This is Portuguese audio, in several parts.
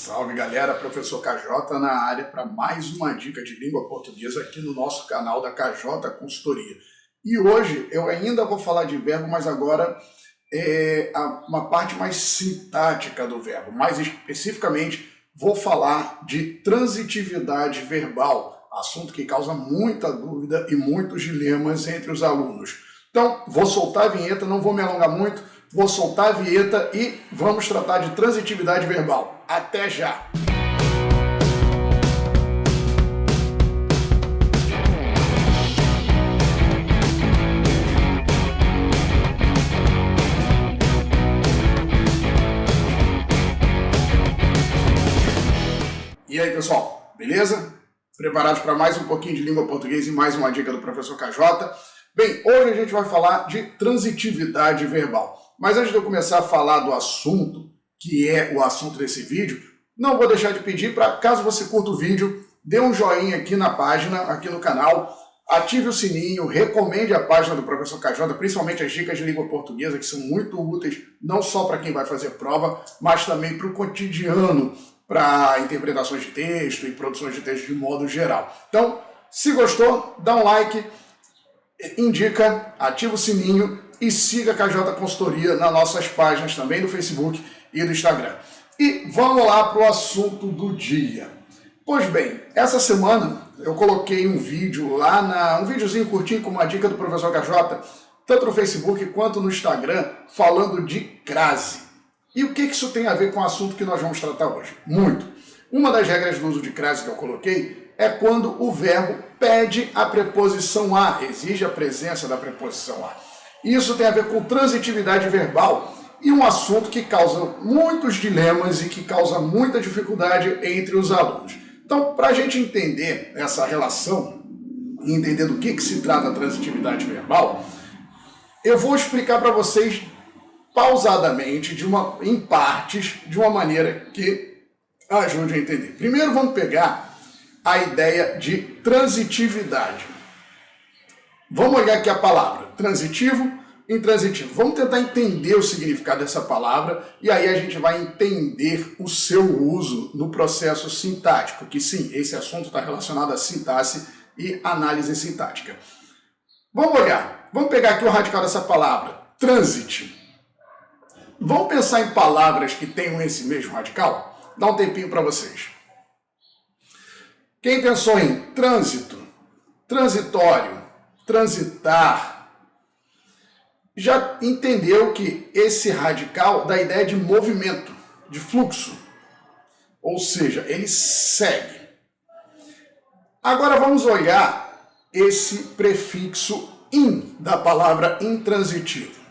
Salve galera, professor KJ na área para mais uma dica de língua portuguesa aqui no nosso canal da KJ Consultoria. E hoje eu ainda vou falar de verbo, mas agora uma parte mais sintática do verbo. Mais especificamente, vou falar de transitividade verbal, assunto que causa muita dúvida e muitos dilemas entre os alunos. Então, vou soltar a vinheta, não vou me alongar muito, vou soltar a vinheta e vamos tratar de transitividade verbal. Até já! E aí, pessoal, beleza? Preparados para mais um pouquinho de língua portuguesa e mais uma dica do professor KJ? Bem, hoje a gente vai falar de transitividade verbal. Mas antes de eu começar a falar do assunto, que é o assunto desse vídeo, não vou deixar de pedir para, caso você curta o vídeo, dê um joinha aqui na página, aqui no canal, ative o sininho, recomende a página do professor KJ, principalmente as dicas de língua portuguesa, que são muito úteis, não só para quem vai fazer prova, mas também para o cotidiano, para interpretações de texto e produções de texto de modo geral. Então, se gostou, dá um like, indica, ativa o sininho e siga a KJ Consultoria nas nossas páginas também do Facebook e do Instagram. E vamos lá para o assunto do dia. Pois bem, essa semana eu coloquei um vídeo lá, um videozinho curtinho com uma dica do professor KJ, tanto no Facebook quanto no Instagram, falando de crase. E o que isso tem a ver com o assunto que nós vamos tratar hoje? Muito. Uma das regras do uso de crase que eu coloquei é quando o verbo pede a preposição a, exige a presença da preposição a. Isso tem a ver com transitividade verbal e um assunto que causa muitos dilemas e que causa muita dificuldade entre os alunos. Então, para a gente entender essa relação e entender do que se trata a transitividade verbal, eu vou explicar para vocês pausadamente, em partes, de uma maneira que ajude a entender. Primeiro vamos pegar a ideia de transitividade. Vamos olhar aqui a palavra transitivo, intransitivo. Vamos tentar entender o significado dessa palavra e aí a gente vai entender o seu uso no processo sintático, que sim, esse assunto está relacionado a sintaxe e análise sintática. Vamos olhar, vamos pegar aqui o radical dessa palavra, transit. Vamos pensar em palavras que tenham esse mesmo radical? Dá um tempinho para vocês. Quem pensou em trânsito, transitório, transitar, já entendeu que esse radical dá a ideia de movimento, de fluxo. Ou seja, ele segue. Agora vamos olhar esse prefixo in da palavra intransitivo.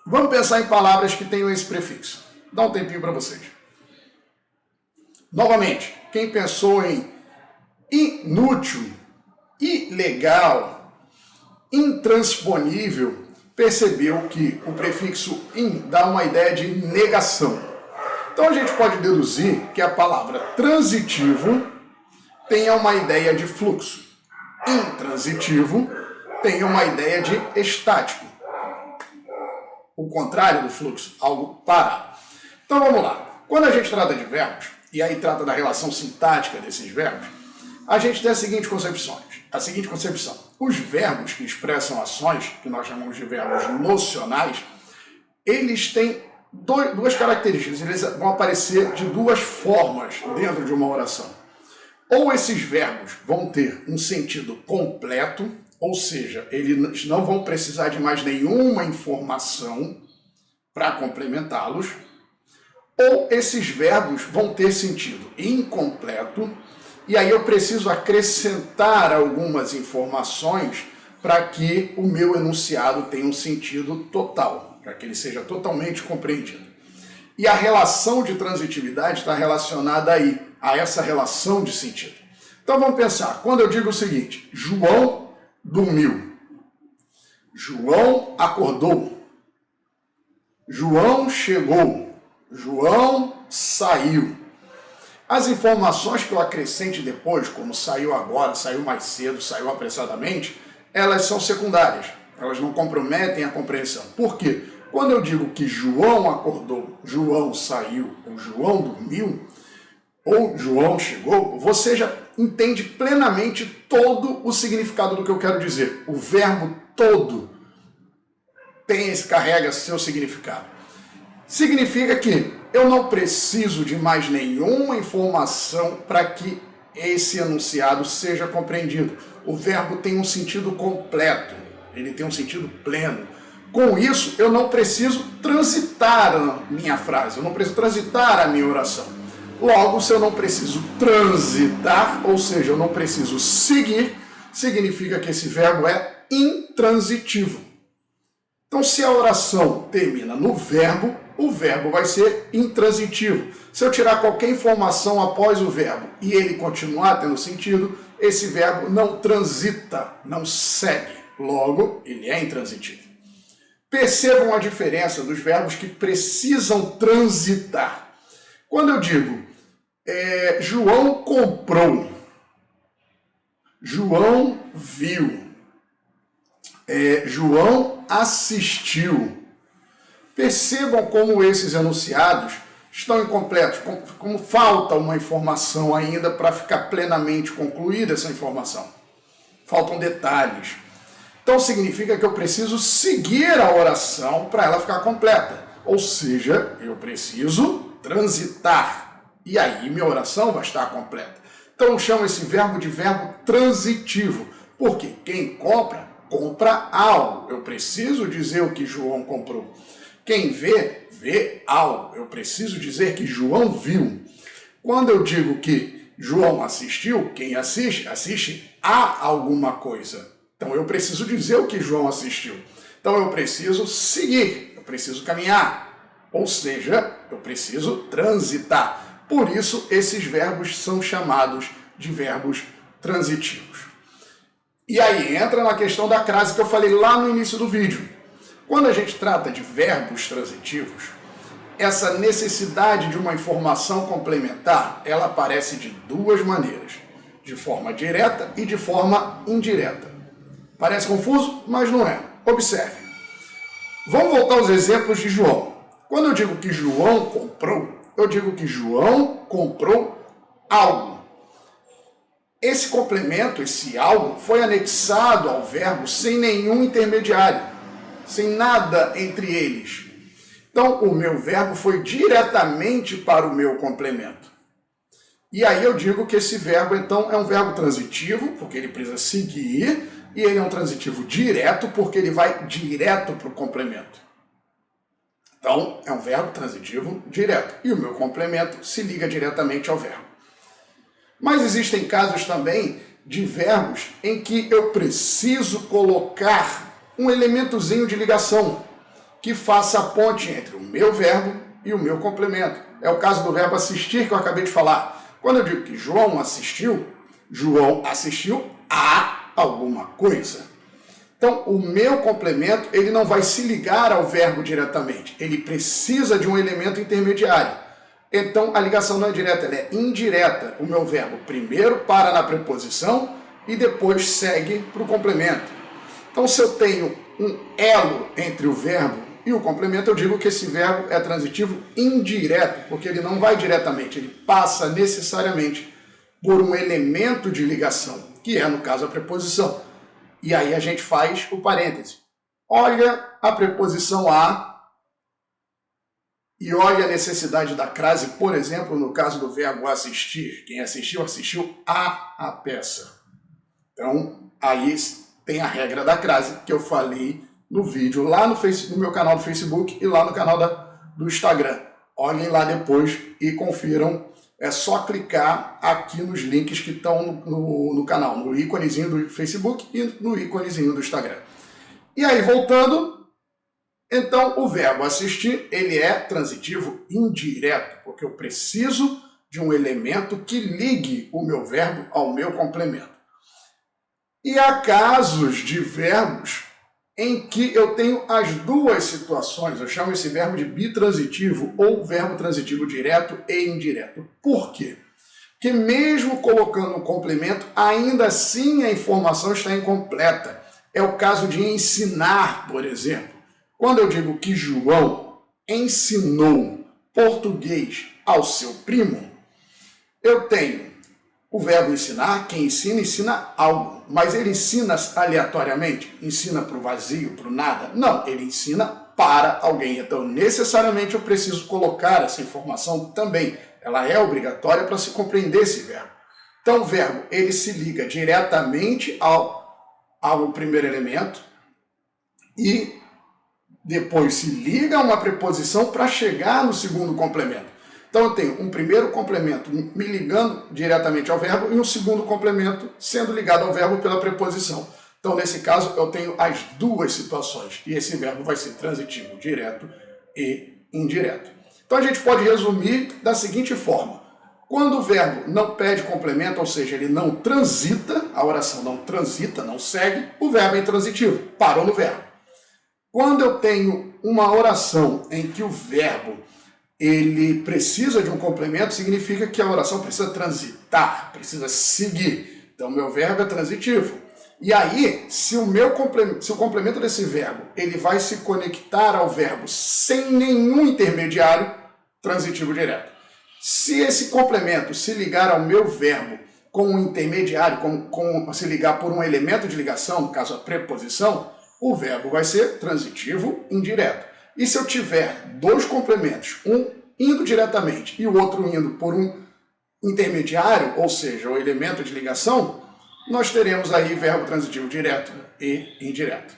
Vamos pensar em palavras que tenham esse prefixo. Dá um tempinho para vocês. Novamente, quem pensou em inútil, ilegal, intransponível, percebeu que o prefixo in dá uma ideia de negação. Então a gente pode deduzir que a palavra transitivo tenha uma ideia de fluxo. Intransitivo tenha uma ideia de estático. O contrário do fluxo, algo parado. Então vamos lá. Quando a gente trata de verbos, e aí trata da relação sintática desses verbos, a gente tem a seguinte concepção. Os verbos que expressam ações, que nós chamamos de verbos nocionais, eles têm duas características. Eles vão aparecer de duas formas dentro de uma oração. Ou esses verbos vão ter um sentido completo, ou seja, eles não vão precisar de mais nenhuma informação para complementá-los, ou esses verbos vão ter sentido incompleto, e aí eu preciso acrescentar algumas informações para que o meu enunciado tenha um sentido total, para que ele seja totalmente compreendido. E a relação de transitividade está relacionada aí, a essa relação de sentido. Então vamos pensar, quando eu digo o seguinte, João dormiu, João acordou, João chegou, João saiu. As informações que eu acrescente depois, como saiu agora, saiu mais cedo, saiu apressadamente, elas são secundárias. Elas não comprometem a compreensão. Por quê? Quando eu digo que João acordou, João saiu ou João dormiu, ou João chegou, você já entende plenamente todo o significado do que eu quero dizer. O verbo todo carrega seu significado. Significa que eu não preciso de mais nenhuma informação para que esse enunciado seja compreendido. O verbo tem um sentido completo, ele tem um sentido pleno. Com isso, eu não preciso transitar a minha frase, eu não preciso transitar a minha oração. Logo, se eu não preciso transitar, ou seja, eu não preciso seguir, significa que esse verbo é intransitivo. Então, se a oração termina no verbo, o verbo vai ser intransitivo. Se eu tirar qualquer informação após o verbo e ele continuar tendo sentido, esse verbo não transita, não segue. Logo, ele é intransitivo. Percebam a diferença dos verbos que precisam transitar. Quando eu digo João comprou, João viu, João assistiu. Percebam como esses enunciados estão incompletos, como falta uma informação ainda para ficar plenamente concluída essa informação. Faltam detalhes. Então significa que eu preciso seguir a oração para ela ficar completa. Ou seja, eu preciso transitar. E aí minha oração vai estar completa. Então eu chamo esse verbo de verbo transitivo. Porque quem compra, compra algo. Eu preciso dizer o que João comprou. Quem vê, vê algo. Eu preciso dizer que João viu. Quando eu digo que João assistiu, quem assiste, assiste a alguma coisa. Então eu preciso dizer o que João assistiu. Então eu preciso seguir, eu preciso caminhar. Ou seja, eu preciso transitar. Por isso, esses verbos são chamados de verbos transitivos. E aí entra na questão da crase que eu falei lá no início do vídeo. Quando a gente trata de verbos transitivos, essa necessidade de uma informação complementar, ela aparece de duas maneiras, de forma direta e de forma indireta. Parece confuso, mas não é. Observe. Vamos voltar aos exemplos de João. Quando eu digo que João comprou, eu digo que João comprou algo. Esse complemento, esse algo, foi anexado ao verbo sem nenhum intermediário. Sem nada entre eles. Então, o meu verbo foi diretamente para o meu complemento. E aí eu digo que esse verbo, então, é um verbo transitivo, porque ele precisa seguir, e ele é um transitivo direto, porque ele vai direto para o complemento. Então, é um verbo transitivo direto. E o meu complemento se liga diretamente ao verbo. Mas existem casos também de verbos em que eu preciso colocar um elementozinho de ligação que faça a ponte entre o meu verbo e o meu complemento. É o caso do verbo assistir que eu acabei de falar. Quando eu digo que João assistiu a alguma coisa. Então, o meu complemento, ele não vai se ligar ao verbo diretamente. Ele precisa de um elemento intermediário. Então, a ligação não é direta, ela é indireta. O meu verbo primeiro para na preposição e depois segue para o complemento. Então, se eu tenho um elo entre o verbo e o complemento, eu digo que esse verbo é transitivo indireto, porque ele não vai diretamente, ele passa necessariamente por um elemento de ligação, que é, no caso, a preposição. E aí a gente faz o parêntese. Olha a preposição a e olha a necessidade da crase, por exemplo, no caso do verbo assistir. Quem assistiu, assistiu a peça. Então, aí tem a regra da crase que eu falei no vídeo lá no meu canal do Facebook e lá no canal do Instagram. Olhem lá depois e confiram. É só clicar aqui nos links que estão no canal, no íconezinho do Facebook e no íconezinho do Instagram. E aí, voltando, então o verbo assistir, ele é transitivo indireto, porque eu preciso de um elemento que ligue o meu verbo ao meu complemento. E há casos de verbos em que eu tenho as duas situações. Eu chamo esse verbo de bitransitivo ou verbo transitivo direto e indireto. Por quê? Porque mesmo colocando um complemento, ainda assim a informação está incompleta. É o caso de ensinar, por exemplo. Quando eu digo que João ensinou português ao seu primo, eu tenho o verbo ensinar. Quem ensina, ensina algo. Mas ele ensina aleatoriamente? Ensina para o vazio, para o nada? Não, ele ensina para alguém. Então, necessariamente, eu preciso colocar essa informação também. Ela é obrigatória para se compreender esse verbo. Então, o verbo, ele se liga diretamente ao primeiro elemento e depois se liga a uma preposição para chegar no segundo complemento. Então, eu tenho um primeiro complemento me ligando diretamente ao verbo e um segundo complemento sendo ligado ao verbo pela preposição. Então, nesse caso, eu tenho as duas situações. E esse verbo vai ser transitivo, direto e indireto. Então, a gente pode resumir da seguinte forma. Quando o verbo não pede complemento, ou seja, ele não transita, a oração não transita, não segue, o verbo é intransitivo, parou no verbo. Quando eu tenho uma oração em que o verbo ele precisa de um complemento, significa que a oração precisa transitar, precisa seguir. Então, meu verbo é transitivo. E aí, se o complemento desse verbo ele vai se conectar ao verbo sem nenhum intermediário, transitivo direto. Se esse complemento se ligar ao meu verbo com um intermediário, se ligar por um elemento de ligação, no caso a preposição, o verbo vai ser transitivo indireto. E se eu tiver dois complementos, um indo diretamente e o outro indo por um intermediário, ou seja, o elemento de ligação, nós teremos aí verbo transitivo direto e indireto.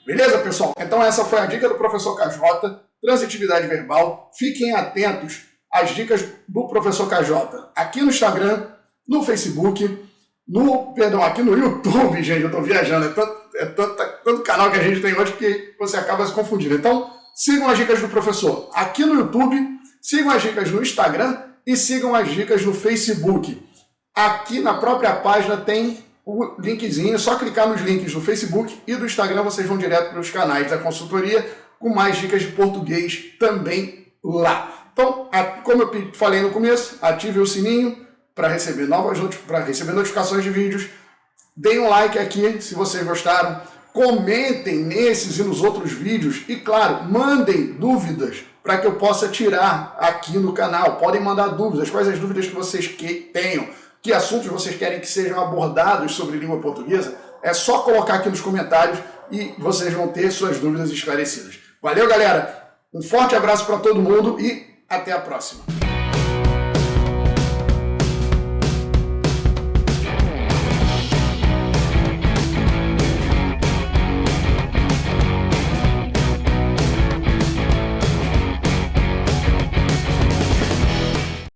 Beleza, pessoal? Então essa foi a dica do professor KJ, transitividade verbal. Fiquem atentos às dicas do professor KJ aqui no Instagram, no Facebook, aqui no YouTube, gente, eu estou viajando, é tanto canal que a gente tem hoje que você acaba se confundindo. Então, sigam as dicas do professor aqui no YouTube, sigam as dicas no Instagram e sigam as dicas no Facebook. Aqui na própria página tem o linkzinho, é só clicar nos links do Facebook e do Instagram, vocês vão direto para os canais da consultoria com mais dicas de português também lá. Então, como eu falei no começo, ative o sininho para receber notificações de vídeos. Deem um like aqui se vocês gostaram. Comentem nesses e nos outros vídeos. E, claro, mandem dúvidas para que eu possa tirar aqui no canal. Podem mandar dúvidas. Quais as dúvidas que vocês tenham? Que assuntos vocês querem que sejam abordados sobre língua portuguesa? É só colocar aqui nos comentários e vocês vão ter suas dúvidas esclarecidas. Valeu, galera! Um forte abraço para todo mundo e até a próxima!